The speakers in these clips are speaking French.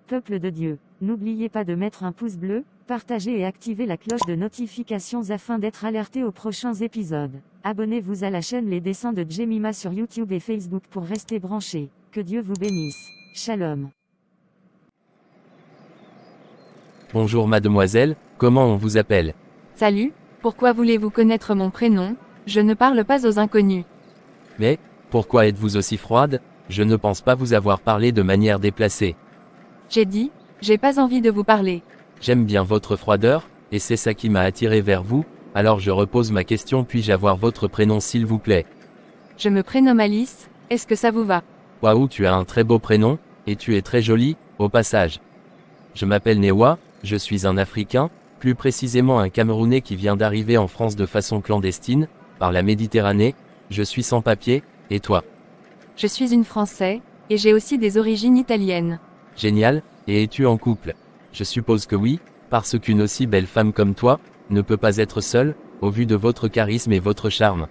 peuple de Dieu. N'oubliez pas de mettre un pouce bleu, partager et activer la cloche de notifications afin d'être alerté aux prochains épisodes. Abonnez-vous à la chaîne Les Dessins de Jemima sur YouTube et Facebook pour rester branchés. Que Dieu vous bénisse. Shalom. Bonjour mademoiselle, comment on vous appelle? Salut, pourquoi voulez-vous connaître mon prénom? Je ne parle pas aux inconnus. Mais, pourquoi êtes-vous aussi froide? Je ne pense pas vous avoir parlé de manière déplacée. J'ai dit, j'ai pas envie de vous parler. J'aime bien votre froideur, et c'est ça qui m'a attiré vers vous, alors je repose ma question, puis-je avoir votre prénom s'il vous plaît? Je me prénomme Alice, est-ce que ça vous va? Waouh, tu as un très beau prénom, et tu es très jolie, au passage. Je m'appelle Newa, je suis un Africain, plus précisément un Camerounais qui vient d'arriver en France de façon clandestine, par la Méditerranée. Je suis sans papier, et toi? Je suis une Française, et j'ai aussi des origines italiennes. Génial, et es-tu en couple? Je suppose que oui, parce qu'une aussi belle femme comme toi, ne peut pas être seule, au vu de votre charisme et votre charme.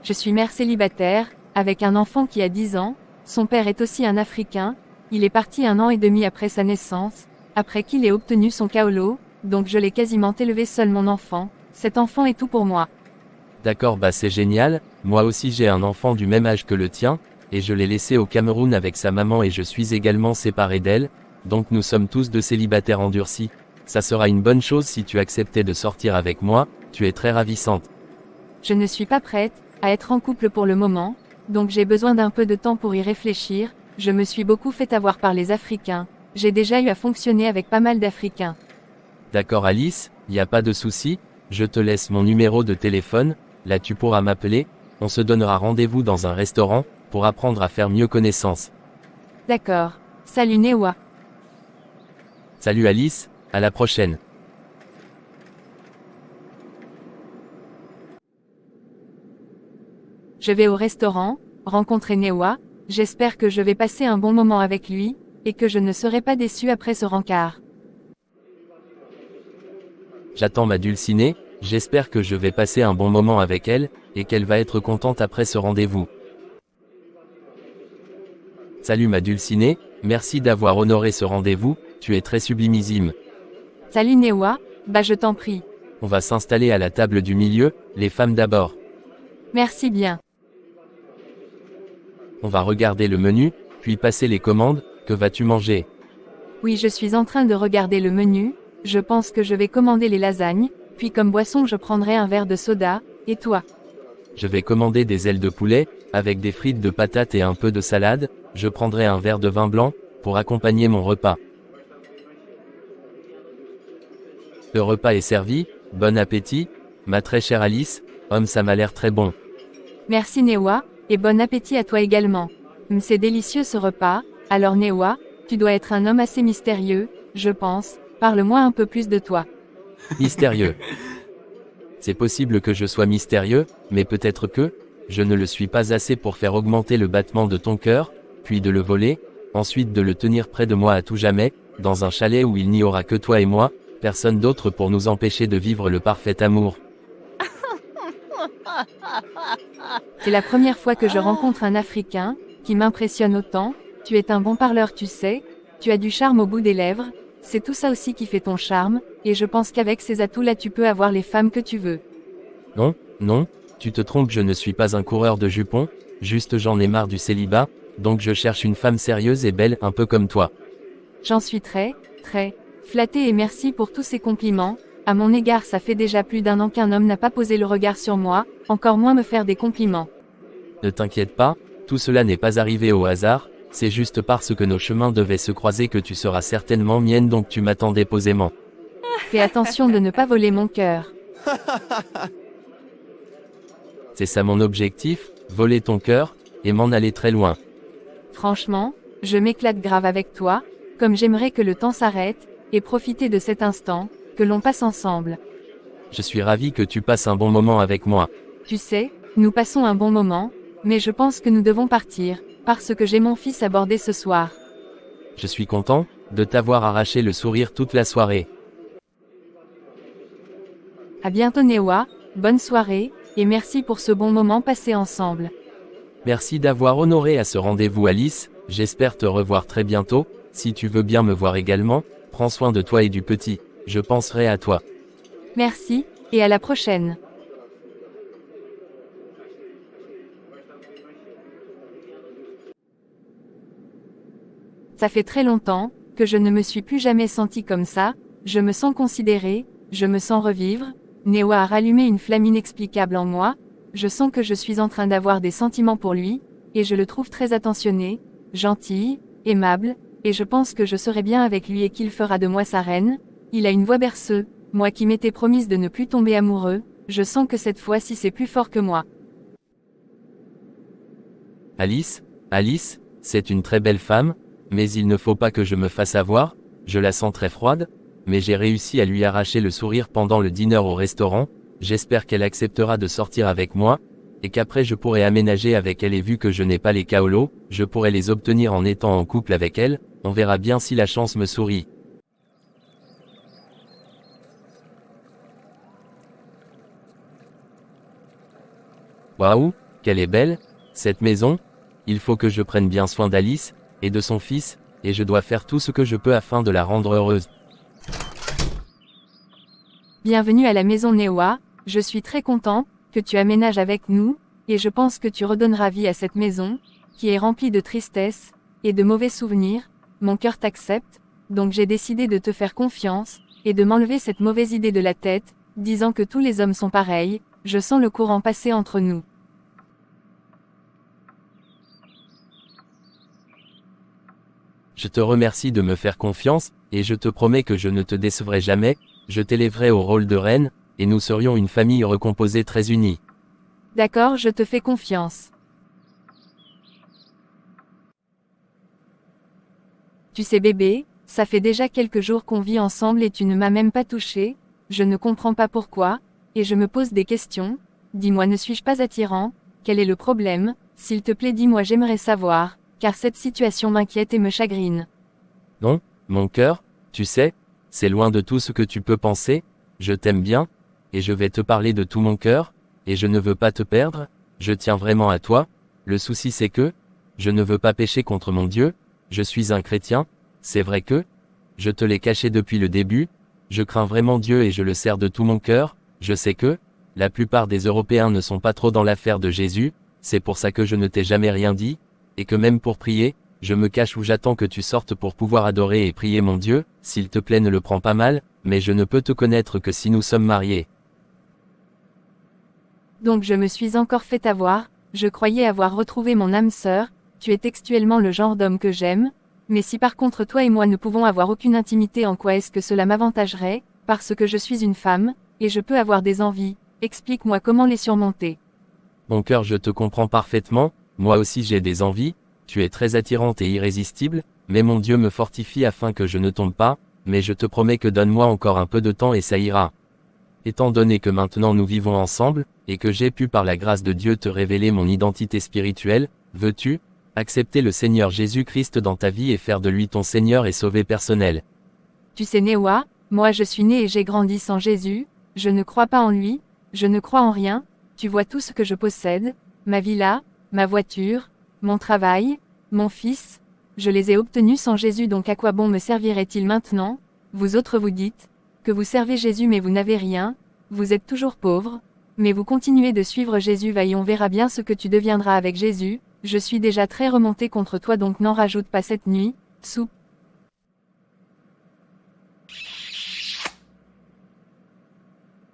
Je suis mère célibataire, avec un enfant qui a 10 ans, son père est aussi un Africain, il est parti 1 an et demi après sa naissance, après qu'il ait obtenu son kaolo, donc je l'ai quasiment élevé seul mon enfant, cet enfant est tout pour moi. D'accord, bah c'est génial, moi aussi j'ai un enfant du même âge que le tien, et je l'ai laissé au Cameroun avec sa maman et je suis également séparé d'elle, donc nous sommes tous deux célibataires endurcis. Ça sera une bonne chose si tu acceptais de sortir avec moi, tu es très ravissante. Je ne suis pas prête à être en couple pour le moment, donc j'ai besoin d'un peu de temps pour y réfléchir, je me suis beaucoup fait avoir par les Africains, j'ai déjà eu à fonctionner avec pas mal d'Africains. D'accord Alice, y a pas de souci, je te laisse mon numéro de téléphone, là tu pourras m'appeler, on se donnera rendez-vous dans un restaurant, pour apprendre à faire mieux connaissance. D'accord. Salut Newa. Salut Alice, à la prochaine. Je vais au restaurant, rencontrer Newa, j'espère que je vais passer un bon moment avec lui, et que je ne serai pas déçu après ce rencard. J'attends ma dulcinée, j'espère que je vais passer un bon moment avec elle, et qu'elle va être contente après ce rendez-vous. Salut ma dulcinée, merci d'avoir honoré ce rendez-vous, tu es très sublimissime. Salut Newa, bah je t'en prie. On va s'installer à la table du milieu, les femmes d'abord. Merci bien. On va regarder le menu, puis passer les commandes, que vas-tu manger? Oui, je suis en train de regarder le menu, je pense que je vais commander les lasagnes, puis comme boisson je prendrai un verre de soda, et toi? Je vais commander des ailes de poulet, avec des frites de patates et un peu de salade, je prendrai un verre de vin blanc, pour accompagner mon repas. Le repas est servi, bon appétit, ma très chère Alice, ça m'a l'air très bon. Merci Newa, et bon appétit à toi également. C'est délicieux ce repas, alors Newa, tu dois être un homme assez mystérieux, je pense, parle-moi un peu plus de toi. Mystérieux. C'est possible que je sois mystérieux, mais peut-être que, je ne le suis pas assez pour faire augmenter le battement de ton cœur, puis de le voler, ensuite de le tenir près de moi à tout jamais, dans un chalet où il n'y aura que toi et moi, personne d'autre pour nous empêcher de vivre le parfait amour. C'est la première fois que je rencontre un Africain, qui m'impressionne autant, tu es un bon parleur tu sais, tu as du charme au bout des lèvres, c'est tout ça aussi qui fait ton charme, et je pense qu'avec ces atouts-là tu peux avoir les femmes que tu veux. Non, non, tu te trompes, je ne suis pas un coureur de jupons, juste j'en ai marre du célibat, donc je cherche une femme sérieuse et belle un peu comme toi. J'en suis très flattée et merci pour tous ces compliments, à mon égard ça fait déjà plus d'1 an qu'un homme n'a pas posé le regard sur moi, encore moins me faire des compliments. Ne t'inquiète pas, tout cela n'est pas arrivé au hasard, c'est juste parce que nos chemins devaient se croiser que tu seras certainement mienne donc tu m'attendais posément. Fais attention de ne pas voler mon cœur. C'est ça mon objectif, voler ton cœur, et m'en aller très loin. Franchement, je m'éclate grave avec toi, comme j'aimerais que le temps s'arrête, et profiter de cet instant, que l'on passe ensemble. Je suis ravi que tu passes un bon moment avec moi. Tu sais, nous passons un bon moment, mais je pense que nous devons partir, parce que j'ai mon fils à border ce soir. Je suis content de t'avoir arraché le sourire toute la soirée. À bientôt Newa, bonne soirée, et merci pour ce bon moment passé ensemble. Merci d'avoir honoré à ce rendez-vous Alice, j'espère te revoir très bientôt, Si tu veux bien me voir également, prends soin de toi et du petit, je penserai à toi. Merci, et à la prochaine. Ça fait très longtemps que je ne me suis plus jamais sentie comme ça, je me sens considérée, je me sens revivre. Newa a rallumé une flamme inexplicable en moi, je sens que je suis en train d'avoir des sentiments pour lui, et je le trouve très attentionné, gentil, aimable, et je pense que je serai bien avec lui et qu'il fera de moi sa reine. Il a une voix berceuse, moi qui m'étais promise de ne plus tomber amoureux, je sens que cette fois-ci c'est plus fort que moi. Alice, c'est une très belle femme, mais il ne faut pas que je me fasse avoir, je la sens très froide, mais j'ai réussi à lui arracher le sourire pendant le dîner au restaurant, j'espère qu'elle acceptera de sortir avec moi, et qu'après je pourrai aménager avec elle et vu que je n'ai pas les kaolos, je pourrai les obtenir en étant en couple avec elle, on verra bien si la chance me sourit. Waouh, qu'elle est belle, cette maison. Il faut que je prenne bien soin d'Alice, et de son fils, et je dois faire tout ce que je peux afin de la rendre heureuse. Bienvenue à la maison Newa, je suis très content que tu aménages avec nous, et je pense que tu redonneras vie à cette maison, qui est remplie de tristesse, et de mauvais souvenirs. Mon cœur t'accepte, donc j'ai décidé de te faire confiance, et de m'enlever cette mauvaise idée de la tête, disant que tous les hommes sont pareils, je sens le courant passer entre nous. Je te remercie de me faire confiance, et je te promets que je ne te décevrai jamais, je t'élèverai au rôle de reine, et nous serions une famille recomposée très unie. D'accord, je te fais confiance. Tu sais bébé, ça fait déjà quelques jours qu'on vit ensemble et tu ne m'as même pas touché, je ne comprends pas pourquoi, et je me pose des questions, dis-moi ne suis-je pas attirant, quel est le problème, s'il te plaît dis-moi j'aimerais savoir, car cette situation m'inquiète et me chagrine. Non, mon cœur, tu sais, c'est loin de tout ce que tu peux penser, je t'aime bien, et je vais te parler de tout mon cœur, et je ne veux pas te perdre, je tiens vraiment à toi, le souci c'est que, je ne veux pas pécher contre mon Dieu, je suis un chrétien, c'est vrai que, je te l'ai caché depuis le début, je crains vraiment Dieu et je le sers de tout mon cœur, je sais que, la plupart des Européens ne sont pas trop dans l'affaire de Jésus, c'est pour ça que je ne t'ai jamais rien dit, et que même pour prier, je me cache où j'attends que tu sortes pour pouvoir adorer et prier mon Dieu, s'il te plaît ne le prends pas mal, mais je ne peux te connaître que si nous sommes mariés. Donc je me suis encore fait avoir, je croyais avoir retrouvé mon âme sœur, tu es textuellement le genre d'homme que j'aime, mais si par contre toi et moi ne pouvons avoir aucune intimité en quoi est-ce que cela m'avantagerait, parce que je suis une femme, et je peux avoir des envies, explique-moi comment les surmonter. Mon cœur je te comprends parfaitement, moi aussi j'ai des envies, tu es très attirante et irrésistible, mais mon Dieu me fortifie afin que je ne tombe pas, mais je te promets que donne-moi encore un peu de temps et ça ira. Étant donné que maintenant nous vivons ensemble, et que j'ai pu par la grâce de Dieu te révéler mon identité spirituelle, veux-tu accepter le Seigneur Jésus-Christ dans ta vie et faire de lui ton Seigneur et Sauveur personnel? Tu sais Newa, moi je suis née et j'ai grandi sans Jésus, je ne crois pas en lui, je ne crois en rien, tu vois tout ce que je possède, ma villa, ma voiture, mon travail, mon fils, je les ai obtenus sans Jésus donc à quoi bon me servirait-il maintenant? Vous autres vous dites que vous servez Jésus mais vous n'avez rien, vous êtes toujours pauvre, mais vous continuez de suivre Jésus et on verra bien ce que tu deviendras avec Jésus, je suis déjà très remonté contre toi donc n'en rajoute pas cette nuit, soupe.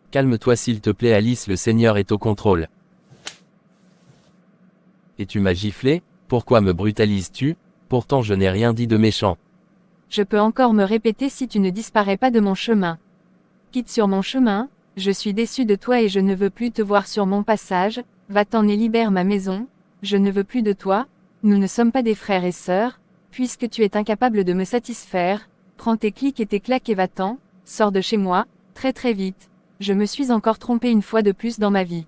Calme-toi s'il te plaît Alice, le Seigneur est au contrôle. Et tu m'as giflé, pourquoi me brutalises-tu? Pourtant je n'ai rien dit de méchant. Je peux encore me répéter si tu ne disparais pas de mon chemin. Quitte sur mon chemin, je suis déçu de toi et je ne veux plus te voir sur mon passage, va-t'en et libère ma maison, je ne veux plus de toi, nous ne sommes pas des frères et sœurs, puisque tu es incapable de me satisfaire, prends tes clics et tes claques et va-t'en, sors de chez moi, très très vite, je me suis encore trompé une fois de plus dans ma vie.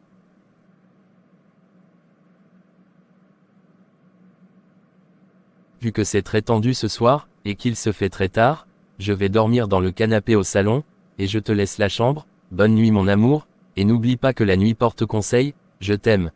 Vu que c'est très tendu ce soir, et qu'il se fait très tard, je vais dormir dans le canapé au salon, et je te laisse la chambre, bonne nuit mon amour, et n'oublie pas que la nuit porte conseil, je t'aime.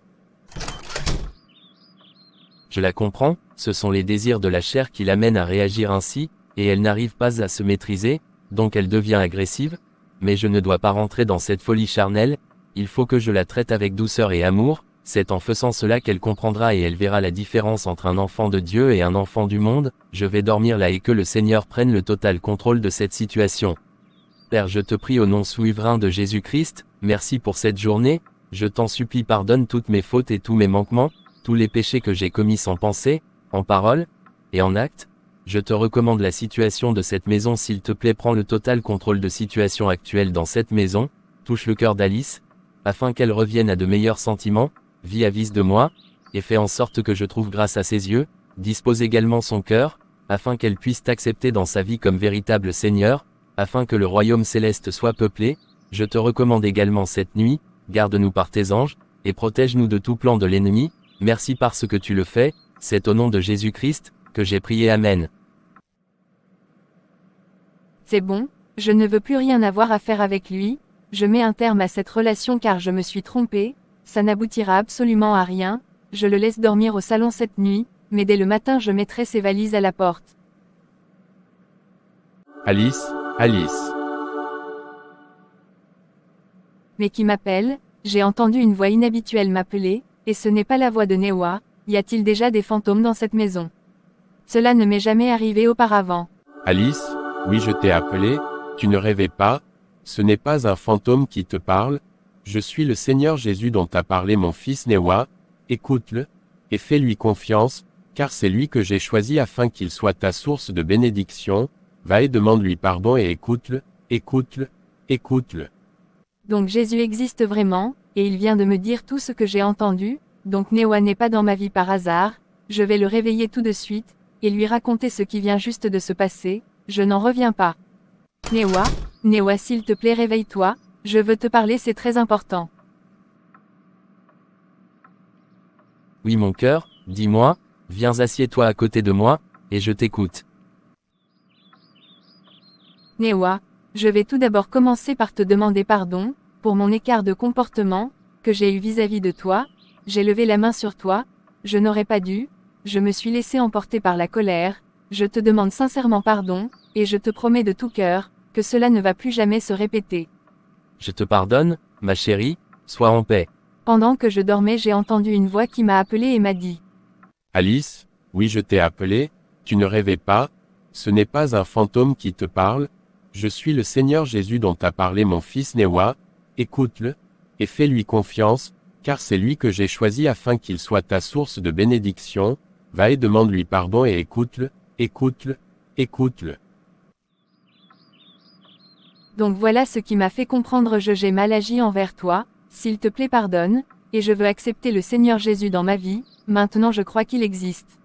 Je la comprends, ce sont les désirs de la chair qui l'amènent à réagir ainsi, et elle n'arrive pas à se maîtriser, donc elle devient agressive, mais je ne dois pas rentrer dans cette folie charnelle, il faut que je la traite avec douceur et amour, c'est en faisant cela qu'elle comprendra et elle verra la différence entre un enfant de Dieu et un enfant du monde, je vais dormir là et que le Seigneur prenne le total contrôle de cette situation. Père, je te prie au nom souverain de Jésus-Christ, merci pour cette journée, je t'en supplie pardonne toutes mes fautes et tous mes manquements, tous les péchés que j'ai commis sans pensée, en parole, et en acte. Je te recommande la situation de cette maison s'il te plaît prends le total contrôle de situation actuelle dans cette maison, touche le cœur d'Alice, afin qu'elle revienne à de meilleurs sentiments, vis-à-vis de moi, et fais en sorte que je trouve grâce à ses yeux, dispose également son cœur, afin qu'elle puisse t'accepter dans sa vie comme véritable Seigneur, afin que le royaume céleste soit peuplé, je te recommande également cette nuit, garde-nous par tes anges, et protège-nous de tout plan de l'ennemi, merci parce que tu le fais, c'est au nom de Jésus-Christ, que j'ai prié Amen. C'est bon, je ne veux plus rien avoir à faire avec lui, je mets un terme à cette relation car je me suis trompée, ça n'aboutira absolument à rien, je le laisse dormir au salon cette nuit, mais dès le matin je mettrai ses valises à la porte. Alice, Alice. Mais qui m'appelle? J'ai entendu une voix inhabituelle m'appeler, et ce n'est pas la voix de Newa, y a-t-il déjà des fantômes dans cette maison? Cela ne m'est jamais arrivé auparavant. Alice, oui je t'ai appelé, tu ne rêvais pas, ce n'est pas un fantôme qui te parle, je suis le Seigneur Jésus dont a parlé mon fils Newa, écoute-le, et fais-lui confiance, car c'est lui que j'ai choisi afin qu'il soit ta source de bénédiction, va et demande-lui pardon et écoute-le, écoute-le, écoute-le. Donc Jésus existe vraiment, et il vient de me dire tout ce que j'ai entendu, donc Newa n'est pas dans ma vie par hasard, je vais le réveiller tout de suite, et lui raconter ce qui vient juste de se passer, je n'en reviens pas. Newa, Newa s'il te plaît réveille-toi, je veux te parler c'est très important. Oui mon cœur, dis-moi, viens assieds-toi à côté de moi, et je t'écoute. Newa, je vais tout d'abord commencer par te demander pardon, pour mon écart de comportement, que j'ai eu vis-à-vis de toi, j'ai levé la main sur toi, je n'aurais pas dû, je me suis laissé emporter par la colère, je te demande sincèrement pardon, et je te promets de tout cœur, que cela ne va plus jamais se répéter. Je te pardonne, ma chérie, sois en paix. Pendant que je dormais j'ai entendu une voix qui m'a appelé et m'a dit. Alice, oui je t'ai appelé, tu ne rêvais pas, ce n'est pas un fantôme qui te parle, je suis le Seigneur Jésus dont a parlé mon fils Newa, écoute-le, et fais-lui confiance, car c'est lui que j'ai choisi afin qu'il soit ta source de bénédiction, va et demande-lui pardon et écoute-le, écoute-le, écoute-le. Donc voilà ce qui m'a fait comprendre j'ai mal agi envers toi, s'il te plaît pardonne, et je veux accepter le Seigneur Jésus dans ma vie, maintenant je crois qu'il existe.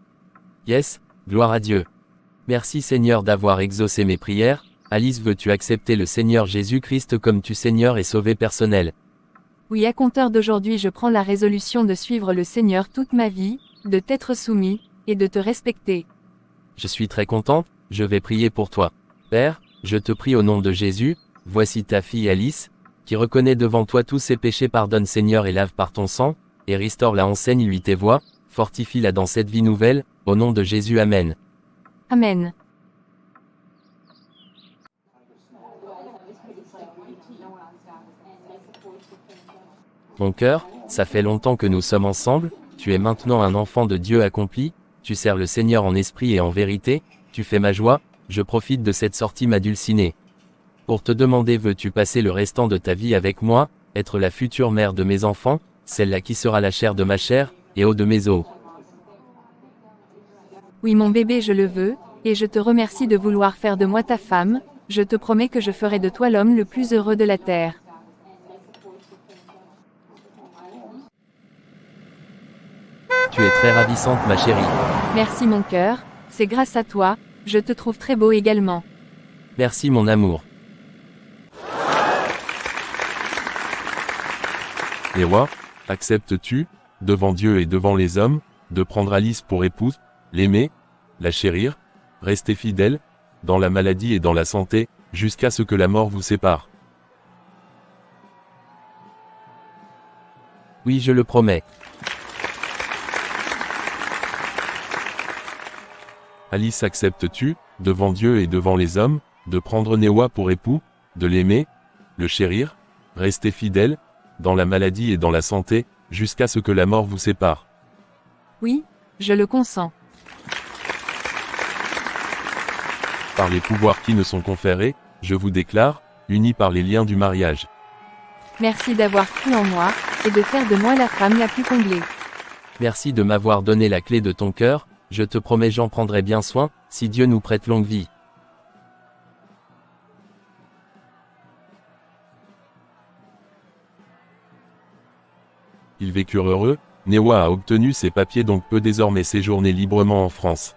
Yes, gloire à Dieu. Merci Seigneur d'avoir exaucé mes prières, Alice veux-tu accepter le Seigneur Jésus-Christ comme tu Seigneur et Sauveur personnel? Oui à compteur d'aujourd'hui je prends la résolution de suivre le Seigneur toute ma vie, de t'être soumis, et de te respecter. Je suis très contente, je vais prier pour toi. Père, je te prie au nom de Jésus, voici ta fille Alice, qui reconnaît devant toi tous ses péchés pardonne Seigneur et lave par ton sang, et restaure-la enseigne-lui tes voies, fortifie-la dans cette vie nouvelle, au nom de Jésus Amen. Amen. Mon cœur, ça fait longtemps que nous sommes ensemble, tu es maintenant un enfant de Dieu accompli, tu sers le Seigneur en esprit et en vérité, tu fais ma joie, je profite de cette sortie ma dulcinée. Pour te demander veux-tu passer le restant de ta vie avec moi, être la future mère de mes enfants, celle-là qui sera la chair de ma chair, et eau de mes os. Oui mon bébé je le veux, et je te remercie de vouloir faire de moi ta femme, je te promets que je ferai de toi l'homme le plus heureux de la terre. Tu es très ravissante ma chérie. Merci mon cœur, c'est grâce à toi, je te trouve très beau également. Merci mon amour. Newa, acceptes-tu, devant Dieu et devant les hommes, de prendre Alice pour épouse, l'aimer, la chérir, rester fidèle, dans la maladie et dans la santé, jusqu'à ce que la mort vous sépare? Oui je le promets. Alice, acceptes-tu, devant Dieu et devant les hommes, de prendre Newa pour époux, de l'aimer, le chérir, rester fidèle, dans la maladie et dans la santé, jusqu'à ce que la mort vous sépare? Oui, je le consens. Par les pouvoirs qui me sont conférés, je vous déclare, unis par les liens du mariage. Merci d'avoir cru en moi, et de faire de moi la femme la plus comblée. Merci de m'avoir donné la clé de ton cœur, je te promets j'en prendrai bien soin, si Dieu nous prête longue vie. Ils vécurent heureux, Newa a obtenu ses papiers donc peut désormais séjourner librement en France.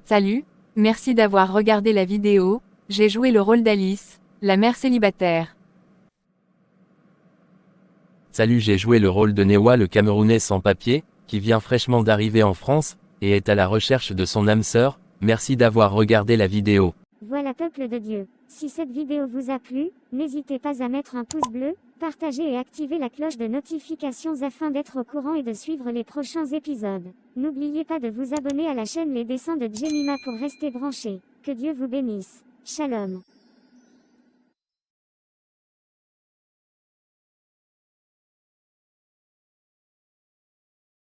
Salut, merci d'avoir regardé la vidéo, j'ai joué le rôle d'Alice, la mère célibataire. Salut, j'ai joué le rôle de Newa, le Camerounais sans papier, qui vient fraîchement d'arriver en France, et est à la recherche de son âme sœur. Merci d'avoir regardé la vidéo. Voilà peuple de Dieu, si cette vidéo vous a plu, n'hésitez pas à mettre un pouce bleu, partager et activer la cloche de notifications afin d'être au courant et de suivre les prochains épisodes. N'oubliez pas de vous abonner à la chaîne Les Dessins de Jemima pour rester branché. Que Dieu vous bénisse. Shalom.